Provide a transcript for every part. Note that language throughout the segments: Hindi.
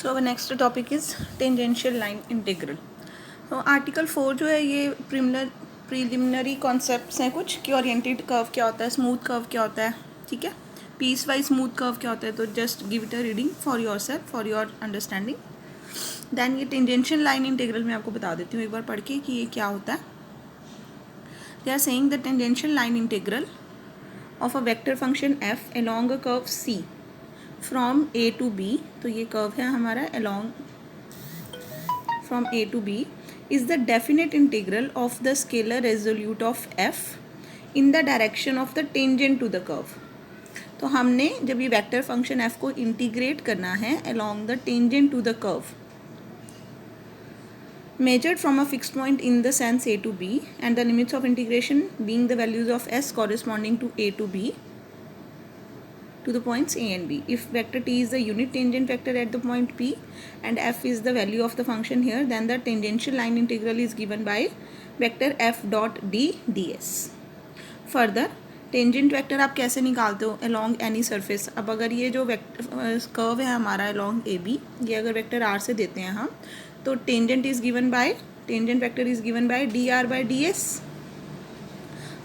So our next topic is tangential line integral. तो आर्टिकल 4 जो है ये प्रिलिमिनरी कॉन्सेप्ट्स हैं कुछ कि ओरिएंटेड कर्व क्या होता है, स्मूथ कर्व क्या होता है, ठीक है, पीस वाइज स्मूथ कर्व क्या होता है। तो just give it a reading for yourself, for your understanding. Then ये टेंजेंशियल लाइन इंटीग्रल मैं आपको बता देती हूँ एक बार पढ़ के कि ये क्या होता है। They are saying the tangential line integral of a vector function f along a curve c from a to b. तो ये कर्व है हमारा along from a to b is the definite integral of the scalar resolute of f in the direction of the tangent to the curve। तो हमने जब ये वेक्टर फंक्शन f को इंटीग्रेट करना है along the tangent to the curve measured from a fixed point in the sense a to b and the limits of integration being the values of s corresponding to a to b to the points a and b. If vector t is the unit tangent vector at the point p and f is the value of the function here, then the tangential line integral is given by vector f dot d ds. Further, tangent vector आप कैसे निकालते हो along any surface। अब अगर ये जो कर्व है हमारा along ए बी, ये अगर वेक्टर आर से देते हैं हम, तो tangent vector is given by d are by d s.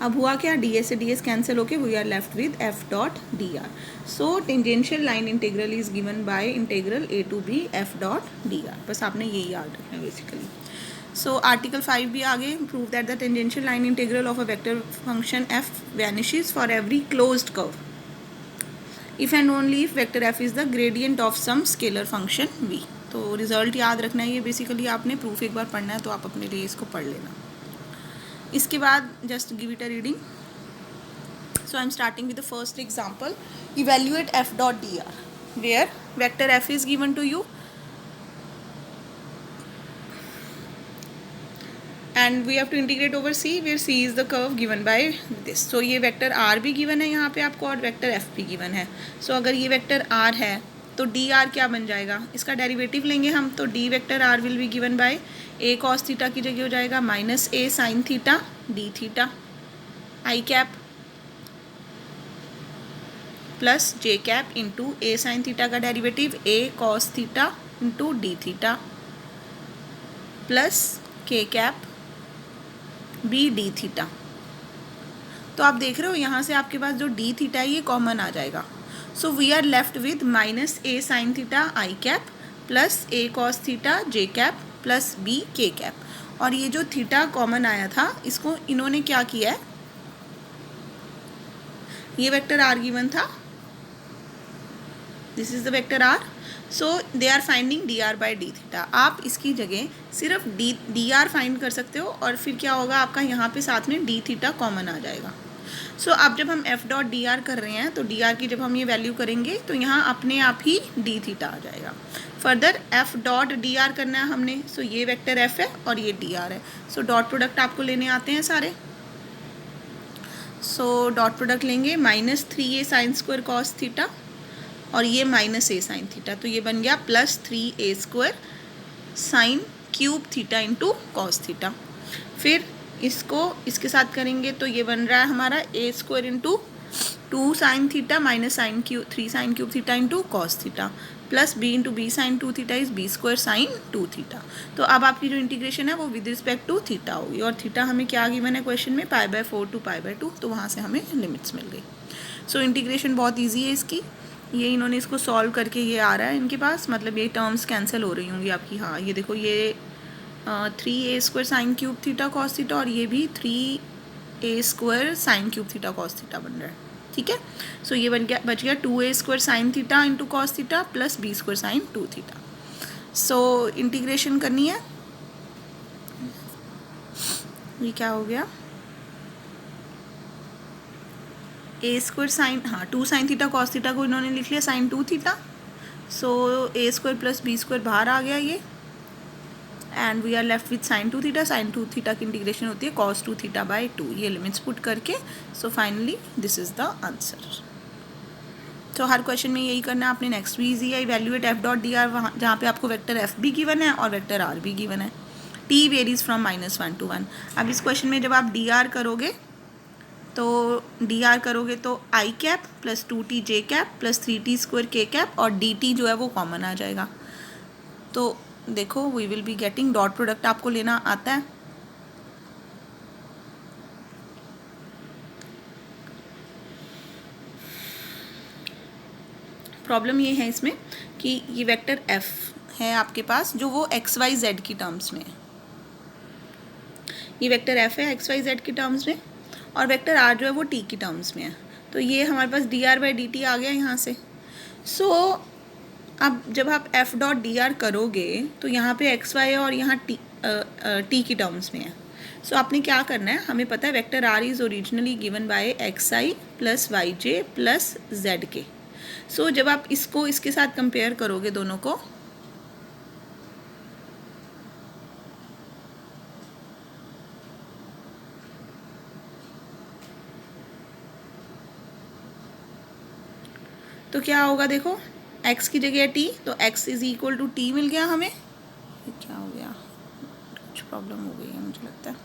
अब हुआ क्या, डी एस से डी एस कैंसिल होके we are left with f dot D r. So tangential line integral is given by integral a to b f dot D r. बस आपने यही याद रखना है बेसिकली। सो आर्टिकल 5 भी आगे, prove that the tangential line integral of a vector function f vanishes for every closed curve if and only if vector F is the gradient of some scalar function v. तो रिजल्ट याद रखना है ये बेसिकली, आपने प्रूफ एक बार पढ़ना है तो आप अपने लिए इसको पढ़ लेना। इसके बाद just give it a reading. So I am starting with the first example, evaluate F dot D R where vector F is given to you and we have to integrate over C where C is the curve given by this. So ये वेक्टर आर भी गिवन है यहाँ पे आपको और वेक्टर एफ भी गिवन है। सो अगर ये वेक्टर आर है तो डी आर क्या बन जाएगा, इसका डेरिवेटिव लेंगे हम, तो D vector R will be given by A cos theta की जगह हो जाएगा minus A sine theta D theta I cap plus J cap into A sine theta का derivative A cos theta into D theta plus K cap B D theta. तो आप देख रहे हो यहाँ से आपके पास जो डी थीटा है ये कॉमन आ जाएगा। So we are left with minus A sine theta I cap plus a cos theta j cap plus b k cap. और ये जो थीटा कॉमन आया था इसको इन्होंने क्या किया है, ये वेक्टर आर गिवन था, this is the vector r. So they are finding d are by d theta. आप इसकी जगह सिर्फ डी आर फाइंड कर सकते हो और फिर क्या होगा आपका यहाँ पे साथ में डी थीटा कॉमन आ जाएगा। सो अब जब हम एफ डॉट डी आर कर रहे हैं तो डी आर की जब हम ये वैल्यू करेंगे तो यहाँ अपने आप ही डी थीटा आ जाएगा। Further F dot D R करना है हमने। सो ये वेक्टर एफ है और ये डी आर है। सो डॉट प्रोडक्ट आपको लेने आते हैं सारे। सो डॉट प्रोडक्ट लेंगे minus 3a sine square cos theta और ये माइनस ए साइन थीटा, तो ये बन गया plus 3a square sine cube theta into cos theta. फिर इसको इसके साथ करेंगे तो ये बन रहा है हमारा A square into 2 sine theta minus sine cube 3 sine cube theta into cos theta plus B into B sine 2 theta is B square sine 2 theta. तो अब आपकी जो इंटीग्रेशन है वो विद रिस्पेक्ट टू थीटा होगी और थीटा हमें क्या गिवन है क्वेश्चन में, π/4 टू π/2, तो वहाँ से हमें लिमिट्स मिल गई। सो इंटीग्रेशन बहुत ईजी है इसकी, ये इन्होंने इसको सॉल्व करके ये आ रहा है इनके पास, मतलब ये टर्म्स कैंसिल हो रही होंगी आपकी। हाँ ये देखो ये 3a square sine cube theta cos theta और ये भी 3a square sine cube theta cos theta बन रहा है, ठीक है। सो ये बच गया 2a square sine theta into cos theta plus b square sine 2 theta. So integration करनी है, ये क्या हो गया, ए स्क्वायर साइन, हाँ 2 साइन थीटा कॉस थीटा को इन्होंने लिख लिया sine 2 theta. So a square plus b square बाहर आ गया ये and we are left with sine 2 theta. Sine 2 theta की इंटीग्रेशन होती है कॉस 2 थीटा बाई 2, ये लिमिट्स पुट करके। So finally this is the answer. तो हर क्वेश्चन में यही करना है आपने। नेक्स्ट भी ईजी है, evaluate F dot D R, वहाँ जहाँ पे आपको वेक्टर एफ भी गिवन है और वेक्टर आर भी गिवन है। T varies from -1 to 1। अब इस क्वेश्चन में जब आप डी आर करोगे तो आई कैप प्लस 2t जे कैप प्लस 3t स्क्वायर के कैप और dt जो है वो कॉमन आ जाएगा। तो देखो we will be getting dot product आपको लेना आता है। प्रॉब्लम ये है इसमें कि ये वेक्टर एफ है आपके पास जो वो एक्स वाई जेड की टर्म्स में है। ये वेक्टर एफ है एक्स वाई जेड की टर्म्स में और वेक्टर आर जो है वो टी की टर्म्स में है। तो ये हमारे पास D are by D T आ गया यहाँ से। सो अब जब आप एफ डॉट डी आर करोगे तो यहाँ पे एक्स वाई और यहाँ टी की टर्म्स में है। सो आपने क्या करना है, हमें पता है vector r is originally given by x I plus Y j plus Z k. So जब आप इसको इसके साथ कंपेयर करोगे दोनों को, तो क्या होगा, देखो x की जगह t, तो x is equal to T मिल गया हमें। ये क्या हो गया, कुछ प्रॉब्लम हो गई है मुझे लगता है।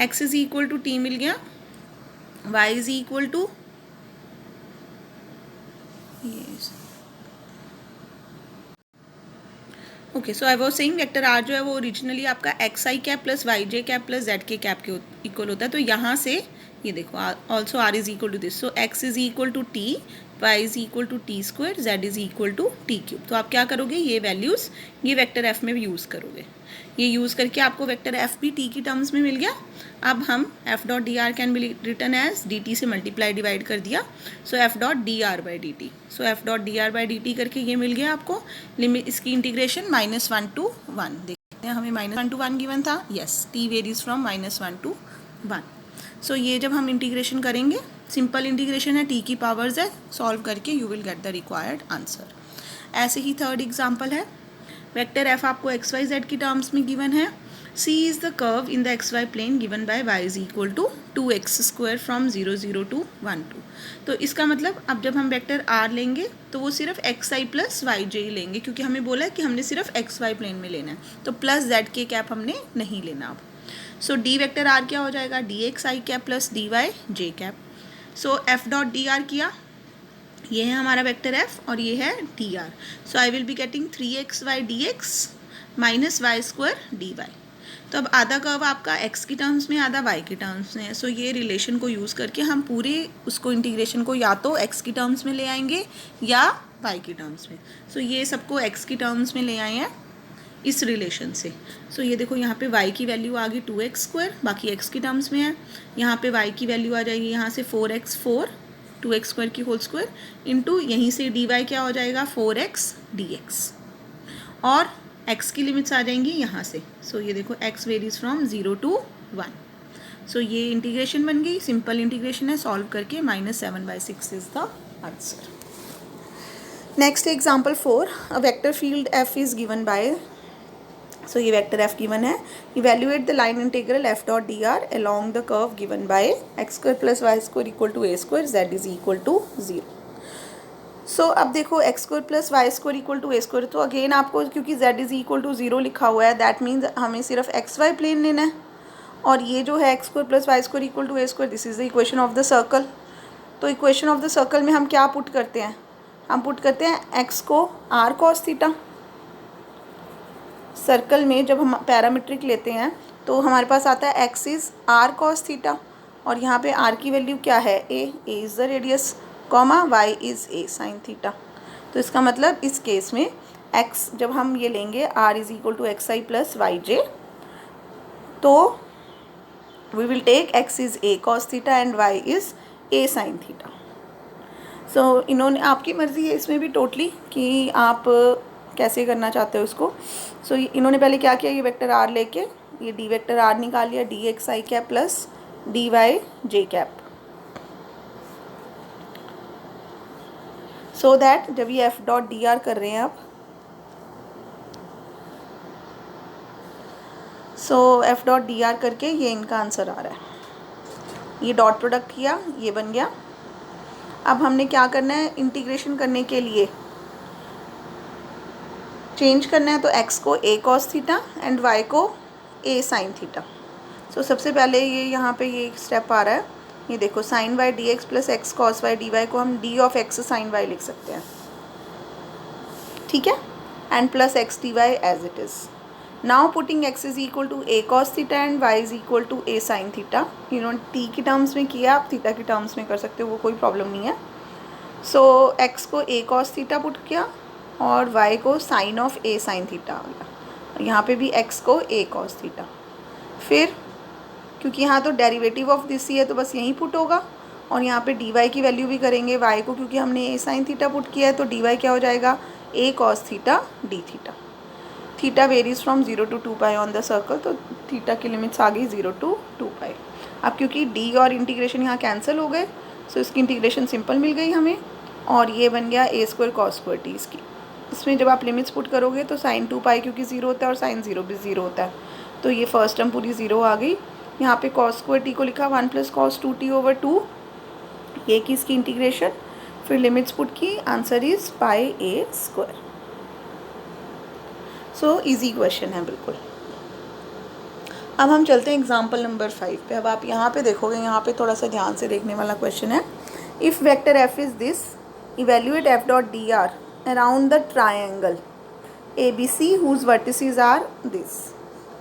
x is equal to T मिल गया, y is equal to okay. So I was saying vector R जो है वो ओरिजिनली आपका एक्स आई कैप प्लस वाई जे cap plus Z K cap के इक्वल होता है। तो यहाँ से ये देखो also R is equal to this, so X is equal to T, Y is equal to T square, Z is equal to T cube. तो आप क्या करोगे, ये वैल्यूज़ ये वेक्टर एफ में यूज़ करोगे। ये यूज़ करके आपको वेक्टर एफ भी टी की टर्म्स में मिल गया। अब हम F dot D R can be written as D T से मल्टीप्लाई डिवाइड कर दिया, so F dot D R by D T. So F dot D R by D T करके ये मिल गया आपको। लिमिट इसकी इंटीग्रेशन -1 to 1, देखते हैं हमें -1 to 1 गिवन था, yes T varies from -1 to 1। सो ये जब हम इंटीग्रेशन करेंगे, सिंपल इंटीग्रेशन है, टी की पावर्स है, सॉल्व करके you will get the required answer. ऐसे ही थर्ड एग्जाम्पल है, वेक्टर एफ आपको एक्स वाई जेड की टर्म्स में गिवन है। C is the curve in the xy plane given by y is equal to 2x square from 0 0 to 1 2। तो इसका मतलब अब जब हम वेक्टर r लेंगे तो वो सिर्फ एक्स आई प्लस वाई जे ही लेंगे, क्योंकि हमें बोला है कि हमने सिर्फ एक्स वाई प्लेन में लेना है, तो प्लस जेड के कैप हमने नहीं लेना अब। सो डी वेक्टर आर क्या हो जाएगा, डी एक्स आई कैप प्लस डी वाई जे cap. So F dot D r किया, ये है हमारा वेक्टर एफ और ये है d r. So I will be getting 3xy dx minus y square d y. तो अब आधा कर्व आपका x की टर्म्स में, आधा y की टर्म्स में है। सो ये रिलेशन को यूज़ करके हम पूरे उसको इंटीग्रेशन को या तो x की टर्म्स में ले आएंगे या y की टर्म्स में। सो ये सबको x की टर्म्स में ले आए हैं इस रिलेशन से। सो ये देखो यहाँ पे y की वैल्यू आ गई 2x स्क्वायर, बाकी x की टर्म्स में है। यहाँ पे y की वैल्यू आ जाएगी यहाँ से 4x 4 2x स्क्वायर की होल स्क्वायर इंटू यहीं से dy क्या हो जाएगा 4x dx, और x की लिमिट्स आ जाएंगी यहाँ से। सो ये देखो x वेरीज फ्रॉम 0 to 1। सो ये इंटीग्रेशन बन गई, सिंपल इंटीग्रेशन है, सॉल्व करके -7/6 is the answer. Next example 4, a vector field f is given by, so ये वेक्टर f गिवन है। Evaluate the line integral f dot D R along the curve given by x square plus Y square equal to a square, z is equal to 0। So अब देखो X square plus Y square equal to A square, तो अगेन आपको क्योंकि z इज इक्वल टू 0 लिखा हुआ है, दैट मीन्स हमें सिर्फ एक्स वाई प्लेन लेना है। और ये जो है x square plus Y square equal to A square, this is the equation of the circle. तो इक्वेशन ऑफ द सर्कल में हम क्या पुट करते हैं, हम पुट करते हैं एक्स को आर कॉस थीटा। सर्कल में जब हम पैरामीट्रिक लेते हैं तो हमारे पास आता है x is r cos theta, और यहाँ पे आर की वैल्यू क्या है, a is the radius, comma y is a sine theta. तो इसका मतलब इस केस में एक्स जब हम ये लेंगे R is equal to X I plus Y J, तो we will take X is A cos theta and Y is A sine theta. So इन्होंने, आपकी मर्ज़ी है इसमें भी टोटली कि आप कैसे करना चाहते हो इसको। सो इन्होंने पहले क्या किया, ये वेक्टर आर लेके ये डी वेक्टर आर निकाल लिया, d x I cap plus D Y J cap, so that जब ये एफ डॉट डी आर कर रहे हैं आप, सो एफ डॉट डी आर करके ये इनका आंसर आ रहा है। ये डॉट प्रोडक्ट किया, ये बन गया। अब हमने क्या करना है, इंटीग्रेशन करने के लिए चेंज करना है, तो x को a cos theta and y को a sin थीटा। सो सबसे पहले ये यहाँ पे ये स्टेप आ रहा है, ये देखो sine y D x plus x cos y d y को हम d of x sine y लिख सकते हैं। ठीक है, and plus x d y as it is. Now putting x is equal to a cos theta and y is equal to a sin theta. इन्होंने t की टर्म्स में किया, आप थीटा की टर्म्स में कर सकते हो, वो कोई प्रॉब्लम नहीं है. सो x को a cos थीटा पुट किया और y को sine of a sin theta आ गया. यहाँ पे भी x को a cos थीटा. फिर क्योंकि यहाँ तो डेरिवेटिव ऑफ दिस ही है तो बस यहीं पुट होगा, और यहाँ पे डी वाई की वैल्यू भी करेंगे. y को क्योंकि हमने a sin थीटा पुट किया है तो डी वाई क्या हो जाएगा, a cos theta d theta. Theta varies from 0 to 2 pi on the circle, तो थीटा की लिमिट्स आ गई 0 to 2 पाई. अब क्योंकि डी और इंटीग्रेशन यहाँ कैंसिल हो गए, सो इसकी इंटीग्रेशन सिंपल मिल गई हमें, और ये बन गया a square cos square T. इसमें जब आप लिमिट्स पुट करोगे तो साइन 2 पाई क्योंकि 0 होता है और साइन 0 भी 0 होता है, तो ये फर्स्ट टर्म पूरी 0 आ गई. यहाँ पे कॉस स्क्वायर टी को लिखा 1 + cos 2t over 2, ये की इसकी इंटीग्रेशन. फिर लिमिट्स पुट की, answer is pi a square. So easy question है बिल्कुल. अब हम चलते हैं एग्जाम्पल नंबर 5 पे. अब आप यहाँ पे देखोगे, यहाँ पे थोड़ा सा ध्यान से देखने वाला क्वेश्चन है. If vector f is this, evaluate f dot D r around the triangle a b c whose vertices are this.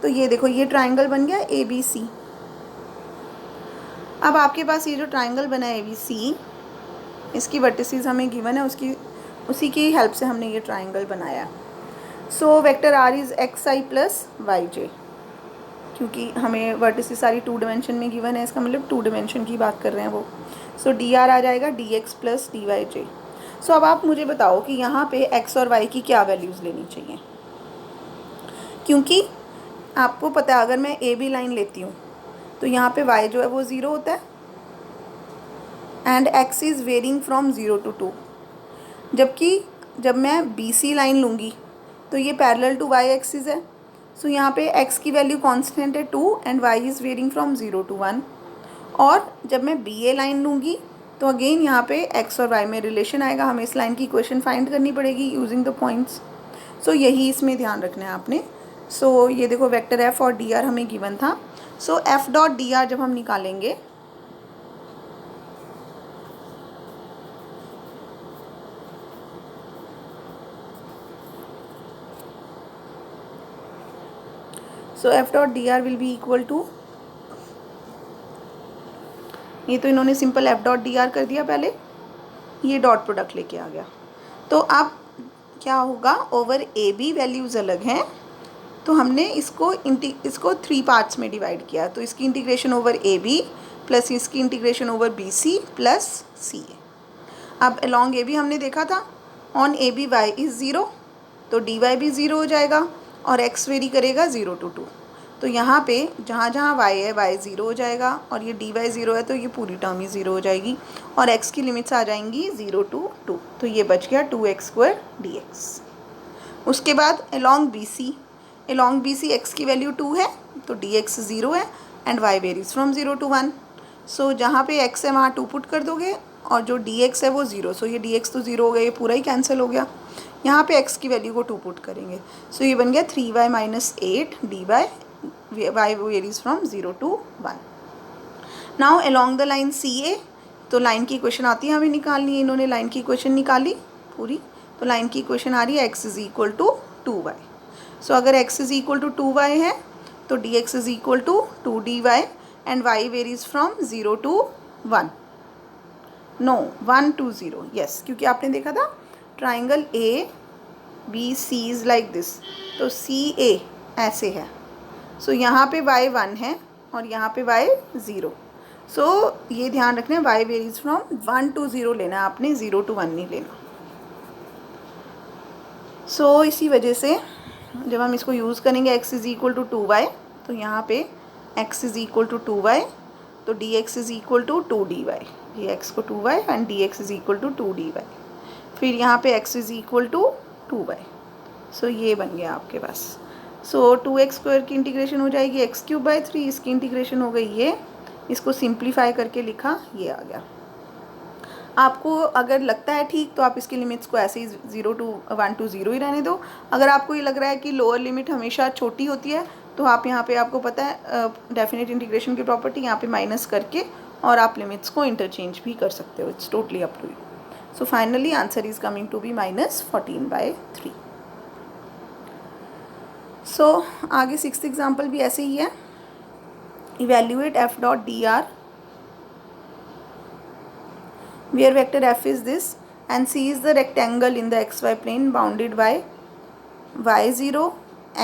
तो ये देखो, ये ट्राइंगल बन गया ए बी सी. अब आपके पास ये जो ट्राइंगल बना है ए बी सी, इसकी वर्टिसेस हमें गिवन है, उसी की हेल्प से हमने ये ट्राइंगल बनाया. So vector R is X I plus Y J, क्योंकि हमें वर्टिसेस सारी 2 डिमेंशन में गिवन है, इसका मतलब 2 डिमेंशन की बात कर रहे हैं वो. सो डी आर आ जाएगा D x plus D Y J. So अब आप मुझे बताओ कि यहाँ पे एक्स और वाई की क्या वैल्यूज़ लेनी चाहिए, क्योंकि आपको पता है अगर मैं ए बी लाइन लेती हूँ तो यहाँ पे वाई जो है वो 0 होता है, and x is varying from 0 to 2. जबकि जब मैं बी सी लाइन लूँगी तो ये पैरेलल टू वाई एक्सिस है. सो यहाँ पे x की वैल्यू कांस्टेंट है 2 and y is varying from 0 to 1. और जब मैं बी ए लाइन लूँगी तो अगेन यहाँ पे x और y में रिलेशन आएगा, हमें इस लाइन की इक्वेशन फाइंड करनी पड़ेगी यूजिंग द पॉइंट्स. सो यही इसमें ध्यान रखना है आपने. सो ये देखो वेक्टर f और डी आर हमें गिवन था. So f dot D R जब हम निकालेंगे so F dot D R will be equal to, ये तो इन्होंने simple F dot D R कर दिया पहले, ये डॉट प्रोडक्ट लेके आ गया. तो अब क्या होगा, ओवर ए बी वैल्यूज़ अलग हैं, तो हमने इसको 3 पार्ट्स में डिवाइड किया. तो इसकी integration over A B plus इसकी integration over B C plus C A. अब अलॉन्ग ए बी हमने देखा था, on A B Y is 0, तो डी वाई भी 0 हो जाएगा और x वेरी करेगा 0 to 2. तो यहाँ पे जहाँ जहाँ y है y 0 हो जाएगा, और ये dy 0 है तो ये पूरी टर्म ही 0 हो जाएगी, और x की लिमिट्स आ जाएंगी 0 to 2. तो ये बच गया 2x² dx. उसके बाद अलॉन्ग बी सी x की वैल्यू 2 है तो dx 0 है, and y varies from 0 to 1. सो जहाँ पे x है वहाँ 2 पुट कर दोगे, और जो dx है वो 0. सो ये dx तो 0 हो गया, ये पूरा ही कैंसिल हो गया. यहाँ पे x की वैल्यू को 2 पुट करेंगे, सो ये बन गया 3y - 8 D by y varies from 0 to 1. Now along the line C A, तो लाइन की इक्वेशन आती है हमें निकालनी है. इन्होंने लाइन की इक्वेशन निकाली पूरी, तो लाइन की इक्वेशन आ रही है x is equal to 2y. So अगर x is equal to 2y है तो dx is equal to 2dy, and y varies from 0 to 1. No 1 to 0, yes, क्योंकि आपने देखा था triangle a b c is like this, तो सी ए ऐसे है. सो यहाँ पे y 1 है और यहाँ पे y 0. सो ये ध्यान रखना है, y वेरीज फ्रॉम 1 to 0 लेना है आपने, 0 to 1 नहीं लेना. सो इसी वजह से जब हम इसको यूज़ करेंगे x is equal to 2y, तो यहाँ पे x is equal to 2y, तो dx is equal to 2dy. ये x को 2y and dx is equal to 2dy. फिर यहाँ पे x is equal to 2y. So ये बन गया आपके पास. सो 2x² की इंटीग्रेशन हो जाएगी x³ 3, इसकी इंटीग्रेशन हो गई ये, इसको सिंप्लीफाई करके लिखा, ये आ गया. आपको अगर लगता है ठीक तो आप इसकी लिमिट्स को ऐसे ही 0 to 1 to 0 ही रहने दो. अगर आपको ये लग रहा है कि लोअर लिमिट हमेशा छोटी होती है तो आप यहाँ पे, आपको पता है डेफिनेट इंटीग्रेशन की प्रॉपर्टी, यहाँ पे माइनस करके और आप लिमिट्स को इंटरचेंज भी कर सकते हो. It's totally up to you. So finally answer is coming to be -14/3. So आगे 6th एग्जाम्पल भी ऐसे ही है. Evaluate f dot dr where vector f is this and c is the rectangle in the xy plane bounded by y0,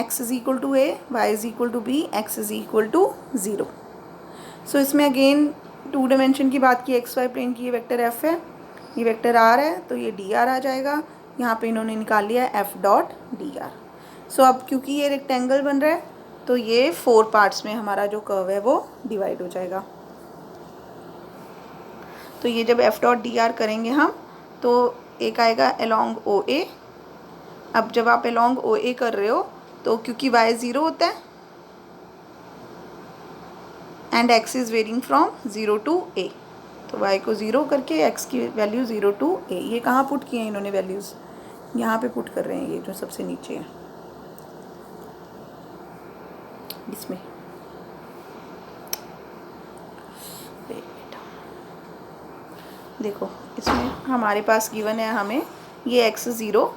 x is equal to a, y is equal to b, x is equal to 0. सो इसमें अगेन 2 डायमेंशन की बात की, एक्स वाई प्लेन की. ये वेक्टर एफ है, ये वेक्टर आर है, तो ये डी आर आ जाएगा. यहाँ पे इन्होंने निकाल लिया है एफ डॉट डी आर. सो अब क्योंकि ये रेक्टेंगल बन रहा है तो ये 4 पार्ट्स में हमारा जो कर्व है वो डिवाइड हो जाएगा. तो ये जब एफ डॉट डी आर करेंगे हम तो एक आएगा अलोंग ओ ए. अब जब आप अलोंग ओ ए कर रहे हो तो क्योंकि वाई 0 होता है and x is varying from 0 to a, तो y को 0 करके x की वैल्यू 0 to a. ये कहाँ पुट किए हैं इन्होंने वैल्यूज़? यहाँ पे पुट कर रहे हैं, ये जो सबसे नीचे है इसमें. देखो इसमें हमारे पास गिवन है हमें ये x 0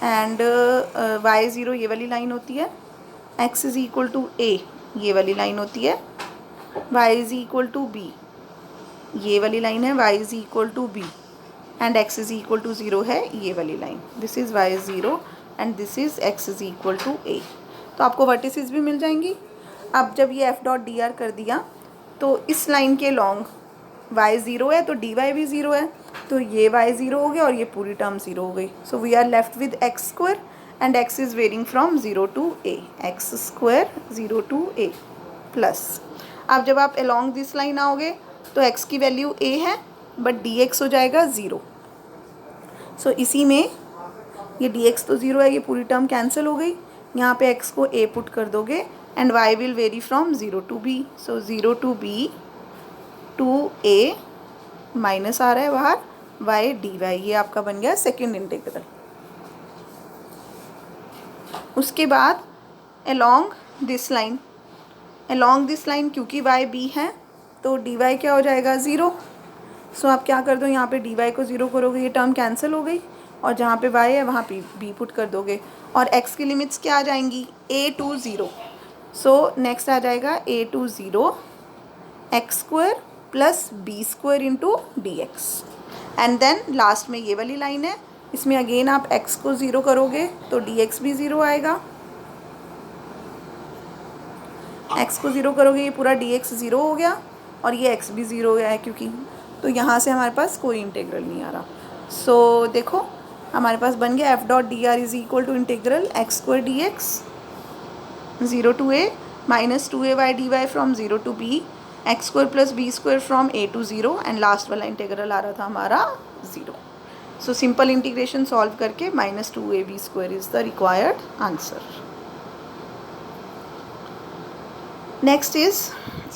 एंड y 0 ये वाली लाइन होती है, x is equal to a ये वाली लाइन होती है, y is equal to b ये वाली लाइन है, y is equal to b and x is equal to 0 है ये वाली line. This is y 0 and this is x is equal to a. तो आपको वर्टिसेस भी मिल जाएंगी. अब जब ये f डॉट डी आर कर दिया तो इस लाइन के लॉन्ग y 0 है तो dy भी 0 है, तो ये y 0 हो गया और ये पूरी टर्म 0 हो गई. So we are left with x square and x is varying from 0 to a, x square 0 to a plus. अब जब आप अलोंग दिस लाइन आओगे तो x की वैल्यू a है बट dx हो जाएगा 0. सो इसी में ये dx तो 0 है, ये पूरी टर्म कैंसिल हो गई. यहाँ पे x को a पुट कर दोगे and y will vary from 0 to b. So 0 to b two a minus आ रहा है बाहर y dy. ये आपका बन गया सेकेंड इंटीग्रल. उसके बाद along this line, along this line क्योंकि y b है तो dy क्या हो जाएगा 0. सो आप क्या कर दो, यहाँ पे dy को 0 करोगे, ये टर्म कैंसिल हो गई और जहाँ पे y है वहाँ पे b पुट कर दोगे और x की लिमिट्स क्या आ जाएंगी a टू 0. सो नेक्स्ट आ जाएगा a to 0 x square plus b square into d x. And then last में ये वाली लाइन है, इसमें अगेन आप x को 0 करोगे तो dx भी 0 आएगा. x को 0 करोगे ये पूरा dx 0 हो गया और ये x भी 0 हो गया है क्योंकि, तो यहाँ से हमारे पास कोई इंटीग्रल नहीं आ रहा. सो देखो हमारे पास बन गया f dot D r is equal to integral x square d x 0 to a minus 2ay dy from 0 to b, x square plus b square from a to 0 and last वाला इंटीग्रल आ रहा था हमारा 0. सो सिंपल इंटीग्रेशन सॉल्व करके minus 2ab square is the required answer. Next is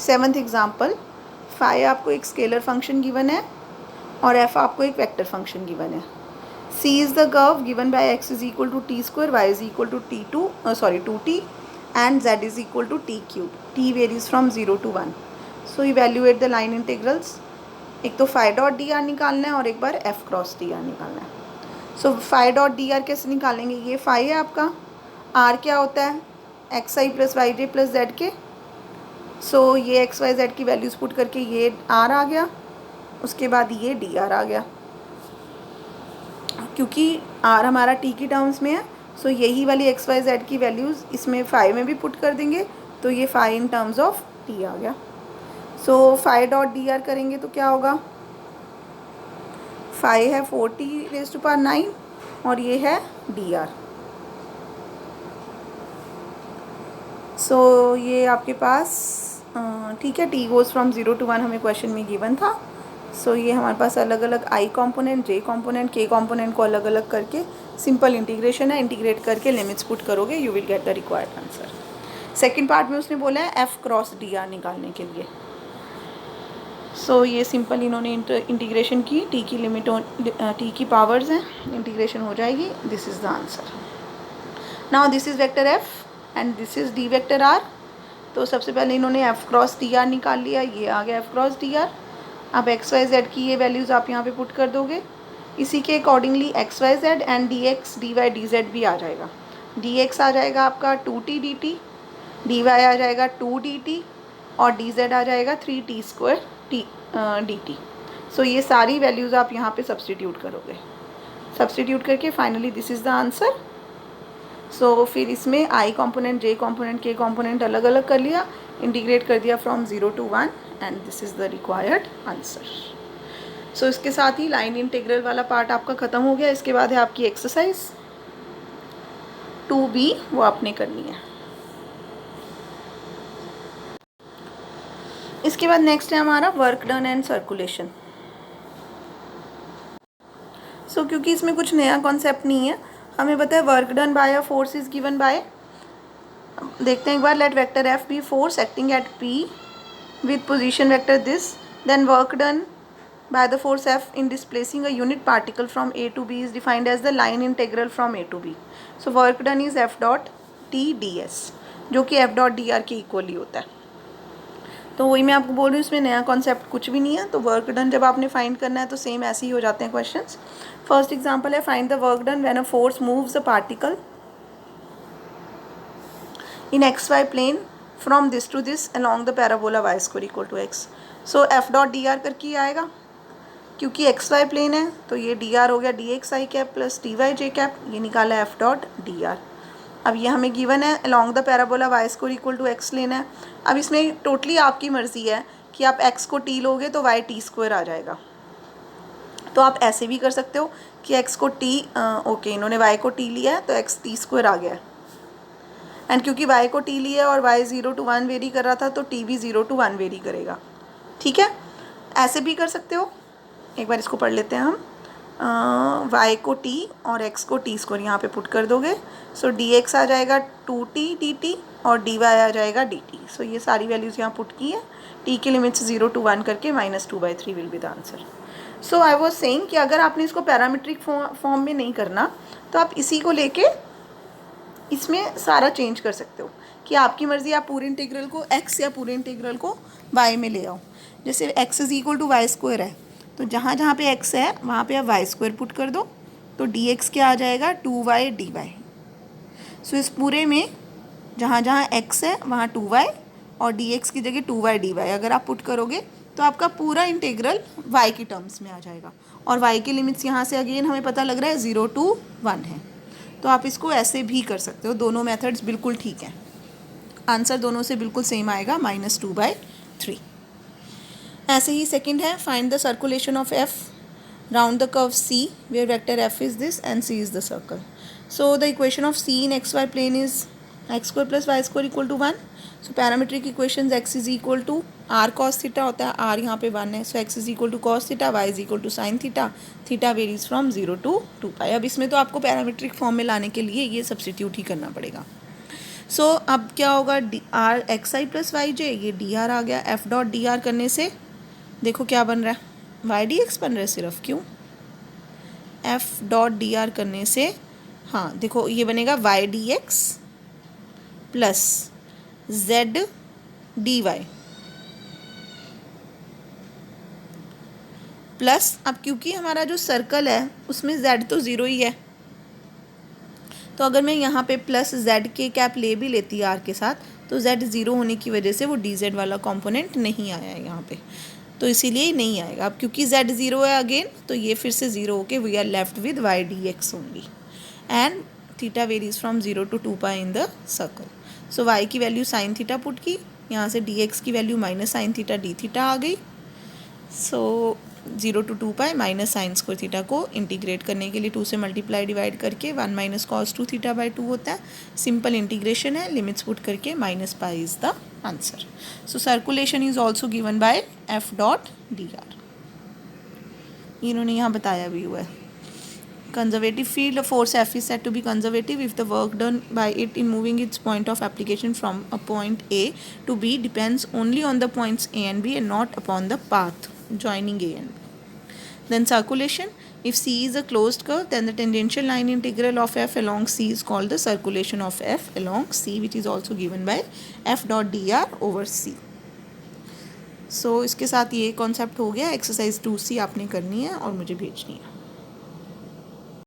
7th example. Phi आपको एक स्केलर फंक्शन गिवन है और एफ आपको एक वेक्टर फंक्शन गिवन है. C is the curve given by X is equal to T square, Y is equal to two T and Z is equal to T cube. T varies from 0 to 1. So evaluate the line integrals. एक तो फाई डॉट डी आर निकालना है और एक बार एफ क्रॉस डी आर निकालना है. So phi dot D r कैसे निकालेंगे, ये फाई है आपका, आर क्या होता है एक्स आई plus Y j plus Z k. सो ये एक्स वाई जेड की वैल्यूज़ पुट करके ये आर आ गया, उसके बाद ये डी आर आ गया. क्योंकि आर हमारा टी की टर्म्स में है सो यही वाली एक्स वाई जेड की वैल्यूज़ इसमें फाई में भी पुट कर देंगे तो ये phi in terms of T आ गया. So phi dot D R करेंगे तो क्या होगा, फाई है 40⁹ और ये है डी आर. सो ये आपके पास ठीक है, टी गोज़ फ्रॉम 0 to 1 हमें क्वेश्चन में गिवन था. सो ये हमारे पास अलग अलग आई component, J component, K component को अलग अलग करके सिंपल इंटीग्रेशन है, इंटीग्रेट करके लिमिट्स पुट करोगे you will get the required answer. Second part में उसने बोला है एफ क्रॉस डी आर निकालने के लिए. सो ये सिंपल इन्होंने इंटीग्रेशन की, टी की लिमिट टी की पावर्स हैं, इंटीग्रेशन हो जाएगी. This is the answer. Now this is vector F and this is d vector r. तो सबसे पहले इन्होंने एफ क्रॉस डी आर निकाल लिया, ये आ गया एफ क्रॉस डी आर. अब एक्स वाई जेड की ये वैल्यूज़ आप यहाँ पे पुट कर दोगे इसी के accordingly x Y z and d x d y d z भी आ जाएगा। डी एक्स आ जाएगा आपका 2t dt, डी वाई आ जाएगा 2dt और डी जेड आ जाएगा 3t² dt। सो ये सारी वैल्यूज़ आप यहाँ पे सब्सटीट्यूट करोगे, सब्सटीट्यूट करके finally this is the answer. So फिर इसमें I component, J component, K component अलग अलग कर लिया, इंटीग्रेट कर दिया from 0 to 1 and this is the required answer. So इसके साथ ही लाइन इंटीग्रल वाला पार्ट आपका ख़त्म हो गया। इसके बाद है आपकी एक्सरसाइज 2B, वो आपने करनी है। इसके बाद नेक्स्ट है हमारा वर्क डन एंड सर्कुलेशन। सो क्योंकि इसमें कुछ नया कॉन्सेप्ट नहीं है, हमें पता है work done by a force is given by, देखते हैं एक बार, let vector F be force acting at P with position vector this, then work done by the force F in displacing a unit particle from A to B is defined as the line integral from A to B. So work done is F dot T ds, जो कि F dot dr के इक्वली होता है। तो वही मैं आपको बोल रही हूँ, इसमें नया कॉन्सेप्ट कुछ भी नहीं है। तो वर्क डन जब आपने फाइंड करना है तो सेम ऐसे ही हो जाते हैं क्वेश्चंस। फर्स्ट एग्जांपल है, find the work done when a force moves a particle in x Y plane from this to this along the parabola y square equal to x. सो F dot dr करके ही आएगा, क्योंकि एक्स वाई प्लेन है तो ये डी आर हो गया डी एक्स आई कैप प्लस डी वाई जे कैप, ये निकाला है एफ डॉट डी आर। अब ये हमें गिवन है along the parabola y square equal to x लेना है। अब इसमें टोटली आपकी मर्जी है कि आप एक्स को टी लोगे तो वाई टी स्क्वायर आ जाएगा। तो आप ऐसे भी कर सकते हो कि एक्स को टी, ओके इन्होंने वाई को टी लिया है तो एक्स टी स्क्वायर आ गया है, एंड क्योंकि वाई को टी लिया है और वाई 0 to 1 वेरी कर रहा था तो टी भी 0 to 1 वेरी करेगा। ठीक है, ऐसे भी कर सकते हो। एक बार इसको पढ़ लेते हैं हम, y को t और x को t स्क्वायर यहाँ पे पुट कर दोगे। सो dx आ जाएगा 2t dt और dy आ जाएगा dt। सो ये सारी वैल्यूज़ यहाँ पुट की है, t के लिमिट्स 0 to 1 करके -2/3 will be the answer. So I was saying कि अगर आपने इसको पैरामीट्रिक फॉर्म में नहीं करना तो आप इसी को लेके इसमें सारा चेंज कर सकते हो कि आपकी मर्ज़ी, आप पूरे इंटीग्रल को x या पूरे इंटीग्रल को y में ले आओ। जैसे x is equal to y square है तो जहाँ जहाँ पे x है वहाँ पे आप वाई स्क्वायर पुट कर दो, तो dx क्या आ जाएगा 2y dy। सो इस पूरे में जहाँ जहाँ x है वहाँ 2y और dx की जगह 2y dy अगर आप पुट करोगे तो आपका पूरा इंटीग्रल y की टर्म्स में आ जाएगा। और y की लिमिट्स यहाँ से अगेन हमें पता लग रहा है 0 to 1 है, तो आप इसको ऐसे भी कर सकते हो। दोनों मेथड्स बिल्कुल ठीक हैं, आंसर दोनों से बिल्कुल सेम आएगा -2/3। ऐसे ही सेकंड है, find the circulation of F round the curve C where vector F is this and C is the circle. So the equation of C in x Y plane is X square plus Y square equal to 1। So parametric equation X is equal to R cos theta होता है, आर यहाँ पे 1 है। So X is equal to cos theta, Y is equal to sine theta, theta varies from 0 to 2π। अब इसमें तो आपको पैरामीट्रिक फॉर्म में लाने के लिए ये सब्सटीट्यूट ही करना पड़ेगा। सो अब क्या होगा, डी आर एक्स आई प्लस वाई जे, ये डी आर आ गया। एफ डॉट डी आर करने से देखो क्या बन रहा है, वाई डी एक्स बन रहा है सिर्फ, क्यों? एफ डॉट डी आर करने से, हाँ देखो ये बनेगा y D x plus z d y plus, अब क्योंकि हमारा जो सर्कल है उसमें z तो 0 ही है, तो अगर मैं यहाँ पे प्लस z के कैप ले भी लेती आर के साथ तो z 0 होने की वजह से वो dz वाला कंपोनेंट नहीं आया है यहाँ पे, तो इसीलिए नहीं आएगा। अब क्योंकि z 0 है अगेन तो ये फिर से 0 होके we are left with Y D X only and theta varies from 0 to 2π in the circle. So y की वैल्यू साइन थीटा पुट की, यहाँ से dx की value minus sine theta D theta आ गई। So 0 to 2π minus sine square theta को इंटीग्रेट करने के लिए 2 से मल्टीप्लाई डिवाइड करके 1 माइनस कॉस 2 थीटा बाई 2 होता है। सिंपल इंटीग्रेशन है, लिमिट्स पुट करके -π is the answer. So circulation is also given by F dot D R, इन्होंने यहाँ बताया भी हुआ है। Conservative field, a force F is said to be conservative if the work done by it in moving its point of application from a point A to B depends only on the points A and B and not upon the path joining A and B. Then circulation, if C is a closed curve then the tangential line integral of F along C is called the circulation of F along C, which is also given by F dot dr over C. So इसके साथ ये कॉन्सेप्ट हो गया। एक्सरसाइज 2C आपने करनी है और मुझे भेजनी है।